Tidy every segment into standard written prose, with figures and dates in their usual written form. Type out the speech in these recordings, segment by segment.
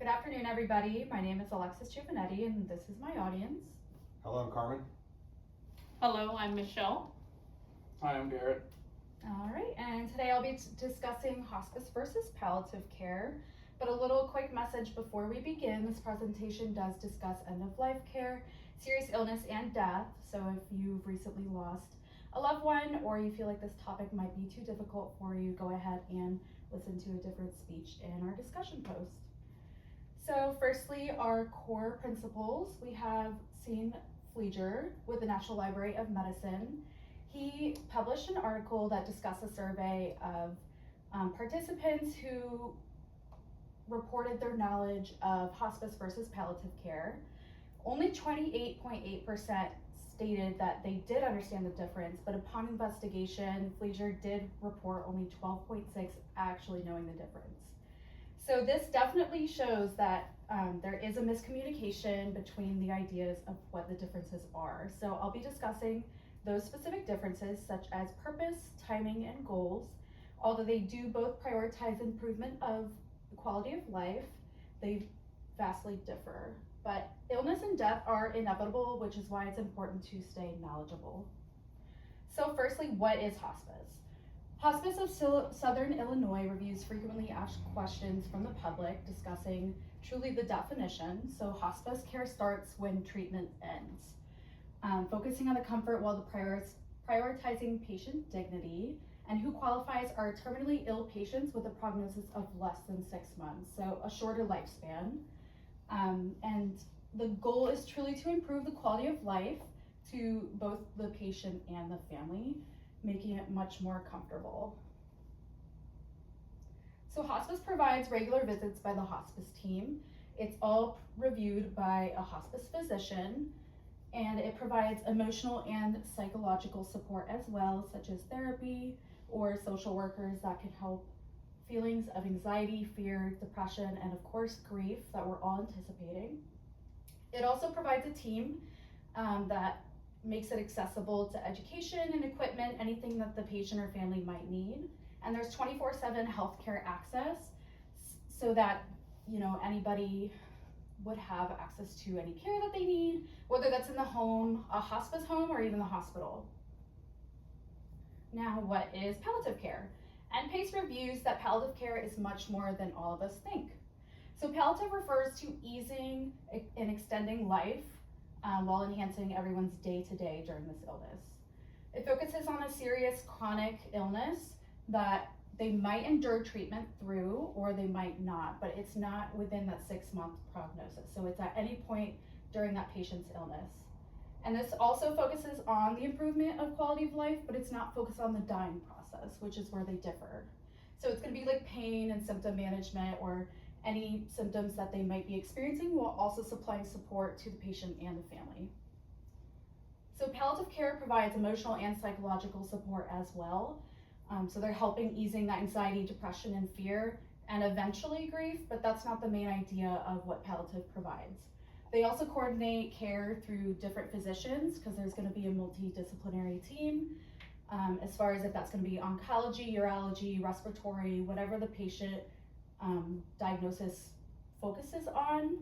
Good afternoon, everybody. My name is Alexis Giovanetti, and this is my audience. Hello, I'm Carmen. Hello, I'm Michelle. Hi, I'm Garrett. All right, and today I'll be discussing hospice versus palliative care. But a little quick message before we begin. This presentation does discuss end-of-life care, serious illness, and death. So if you've recently lost a loved one or you feel like this topic might be too difficult for you, go ahead and listen to a different speech in our discussion post. So firstly, our core principles. We have seen Flieger with the National Library of Medicine. He published an article that discussed a survey of participants who reported their knowledge of hospice versus palliative care. Only 28.8% stated that they did understand the difference, but upon investigation, Flieger did report only 12.6% actually knowing the difference. So this definitely shows that there is a miscommunication between the ideas of what the differences are. So I'll be discussing those specific differences such as purpose, timing, and goals. Although they do both prioritize improvement of the quality of life, they vastly differ. But illness and death are inevitable, which is why it's important to stay knowledgeable. So firstly, what is hospice? Hospice of Southern Illinois reviews frequently asked questions from the public discussing truly the definition. So hospice care starts when treatment ends. Focusing on the comfort while prioritizing patient dignity, and who qualifies are terminally ill patients with a prognosis of less than 6 months, so a shorter lifespan. And the goal is truly to improve the quality of life to both the patient and the family, making it much more comfortable. So hospice provides regular visits by the hospice team. It's all reviewed by a hospice physician, and it provides emotional and psychological support as well, such as therapy or social workers that can help feelings of anxiety, fear, depression, and of course grief that we're all anticipating. It also provides a team that makes it accessible to education and equipment, anything that the patient or family might need. And there's 24/7 healthcare access so that anybody would have access to any care that they need, whether that's in the home, a hospice home, or even the hospital. Now, what is palliative care? NPACE reviews that palliative care is much more than all of us think. So palliative refers to easing and extending life while enhancing everyone's day-to-day during this illness. It focuses on a serious chronic illness that they might endure treatment through or they might not, but it's not within that 6-month prognosis. So it's at any point during that patient's illness. And this also focuses on the improvement of quality of life, but it's not focused on the dying process, which is where they differ. So it's going to be like pain and symptom management or any symptoms that they might be experiencing, while also supplying support to the patient and the family. So palliative care provides emotional and psychological support as well. So they're helping easing that anxiety, depression, and fear, and eventually grief, but that's not the main idea of what palliative provides. They also coordinate care through different physicians because there's going to be a multidisciplinary team as far as if that's going to be oncology, urology, respiratory, whatever the patient diagnosis focuses on.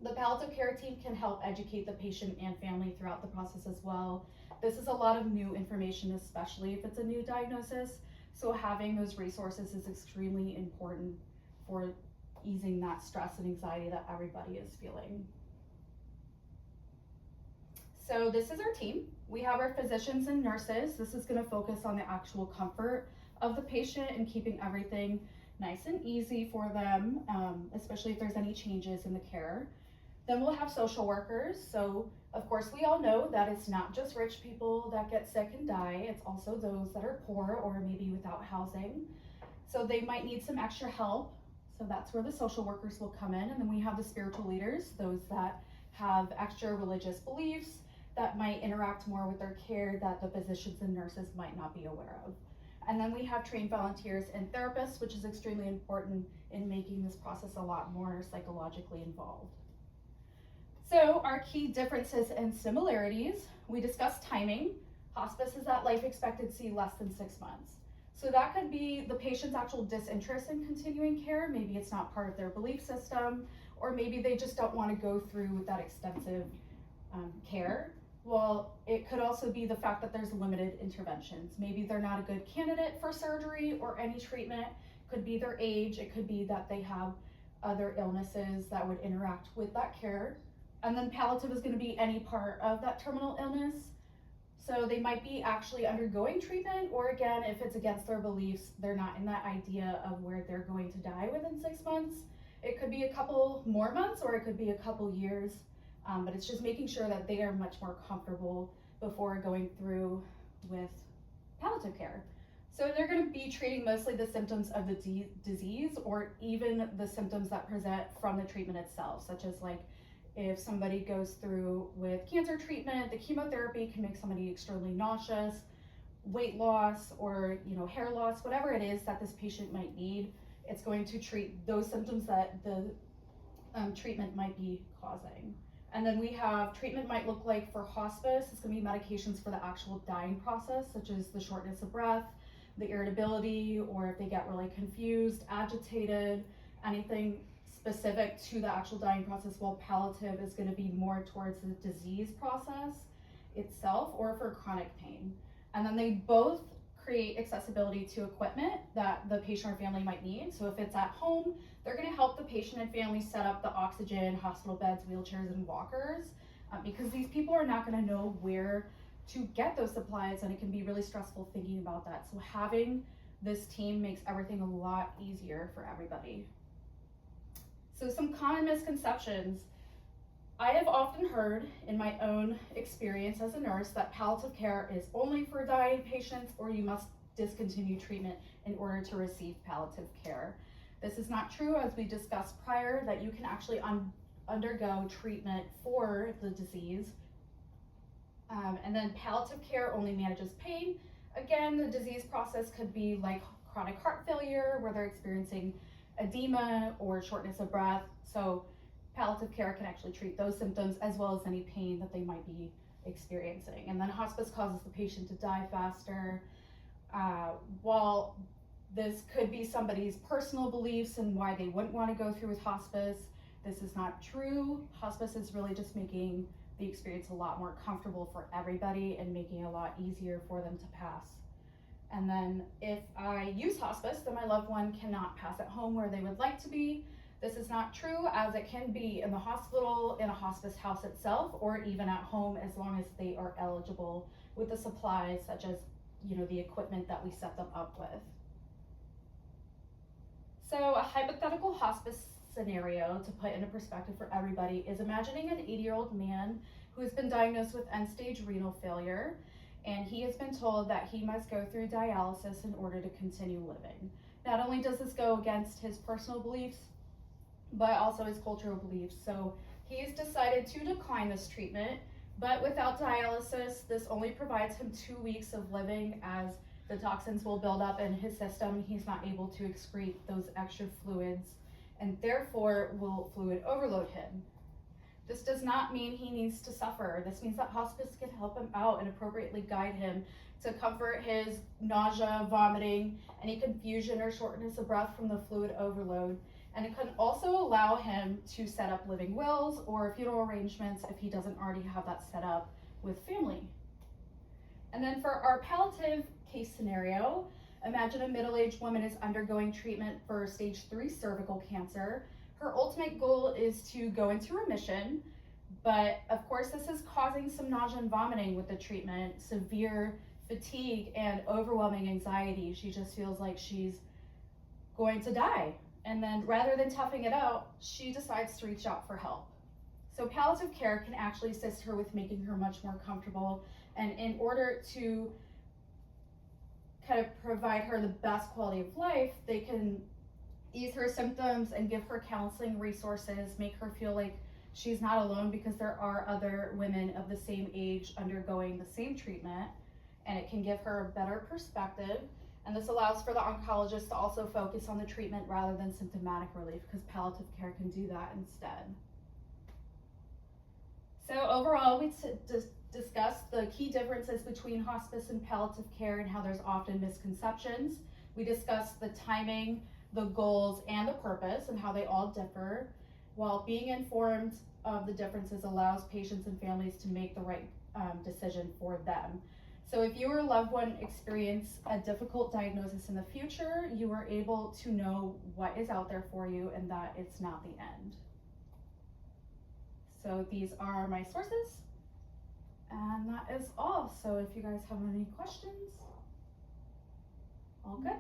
The palliative care team can help educate the patient and family throughout the process as well. This is a lot of new information, especially if it's a new diagnosis. So having those resources is extremely important for easing that stress and anxiety that everybody is feeling. So this is our team. We have our physicians and nurses. This is going to focus on the actual comfort of the patient and keeping everything nice and easy for them, especially if there's any changes in the care. Then we'll have social workers. So of course we all know that it's not just rich people that get sick and die, it's also those that are poor or maybe without housing. So they might need some extra help. So that's where the social workers will come in. And then we have the spiritual leaders, those that have extra religious beliefs that might interact more with their care that the physicians and nurses might not be aware of. And then we have trained volunteers and therapists, which is extremely important in making this process a lot more psychologically involved. So our key differences and similarities, we discussed timing. Hospice is at life expectancy less than 6 months. So that could be the patient's actual disinterest in continuing care. Maybe it's not part of their belief system, or maybe they just don't want to go through with that extensive care. Well, it could also be the fact that there's limited interventions. Maybe they're not a good candidate for surgery or any treatment. Could be their age. It could be that they have other illnesses that would interact with that care. And then palliative is going to be any part of that terminal illness. So they might be actually undergoing treatment, or again, if it's against their beliefs, they're not in that idea of where they're going to die within 6 months. It could be a couple more months, or it could be a couple years, but it's just making sure that they are much more comfortable before going through with palliative care. So they're going to be treating mostly the symptoms of the disease, or even the symptoms that present from the treatment itself, such as like if somebody goes through with cancer treatment, the chemotherapy can make somebody extremely nauseous, weight loss, or hair loss, whatever it is that this patient might need. It's going to treat those symptoms that the treatment might be causing. And then we have treatment might look like for hospice. It's going to be medications for the actual dying process, such as the shortness of breath, the irritability, or if they get really confused, agitated, anything specific to the actual dying process, while palliative is going to be more towards the disease process itself or for chronic pain. And then they both create accessibility to equipment that the patient or family might need. So if it's at home, they're going to help the patient and family set up the oxygen, hospital beds, wheelchairs, and walkers, because these people are not going to know where to get those supplies, and it can be really stressful thinking about that. So having this team makes everything a lot easier for everybody. So some common misconceptions. I have often heard in my own experience as a nurse that palliative care is only for dying patients, or you must discontinue treatment in order to receive palliative care. This is not true, as we discussed prior, that you can actually undergo treatment for the disease. And then palliative care only manages pain. Again, the disease process could be like chronic heart failure, where they're experiencing edema or shortness of breath. So palliative care can actually treat those symptoms as well as any pain that they might be experiencing. And then hospice causes the patient to die faster. While this could be somebody's personal beliefs and why they wouldn't want to go through with hospice, this is not true. Hospice is really just making the experience a lot more comfortable for everybody and making it a lot easier for them to pass. And then if I use hospice, then my loved one cannot pass at home where they would like to be. This is not true, as it can be in the hospital, in a hospice house itself, or even at home, as long as they are eligible with the supplies, such as the equipment that we set them up with. So a hypothetical hospice scenario, to put into perspective for everybody, is imagining an 80-year-old man who has been diagnosed with end-stage renal failure, and he has been told that he must go through dialysis in order to continue living. Not only does this go against his personal beliefs, but also his cultural beliefs. So he's decided to decline this treatment, but without dialysis, this only provides him 2 weeks of living, as the toxins will build up in his system and he's not able to excrete those extra fluids, and therefore will fluid overload him. This does not mean he needs to suffer. This means that hospice can help him out and appropriately guide him to comfort his nausea, vomiting, any confusion or shortness of breath from the fluid overload. And it can also allow him to set up living wills or funeral arrangements if he doesn't already have that set up with family. And then for our palliative case scenario, imagine a middle-aged woman is undergoing treatment for stage 3 cervical cancer. Her ultimate goal is to go into remission, but of course this is causing some nausea and vomiting with the treatment, severe fatigue, and overwhelming anxiety. She just feels like she's going to die. And then rather than toughing it out, she decides to reach out for help. So palliative care can actually assist her with making her much more comfortable, and in order to kind of provide her the best quality of life, they can ease her symptoms and give her counseling resources, make her feel like she's not alone, because there are other women of the same age undergoing the same treatment, and it can give her a better perspective. And this allows for the oncologist to also focus on the treatment rather than symptomatic relief, because palliative care can do that instead. So overall, we discussed the key differences between hospice and palliative care and how there's often misconceptions. We discussed the timing, the goals, and the purpose and how they all differ, while being informed of the differences allows patients and families to make the right decision for them. So if you or a loved one experience a difficult diagnosis in the future, you are able to know what is out there for you and that it's not the end. So these are my sources, and that is all. So if you guys have any questions, all good.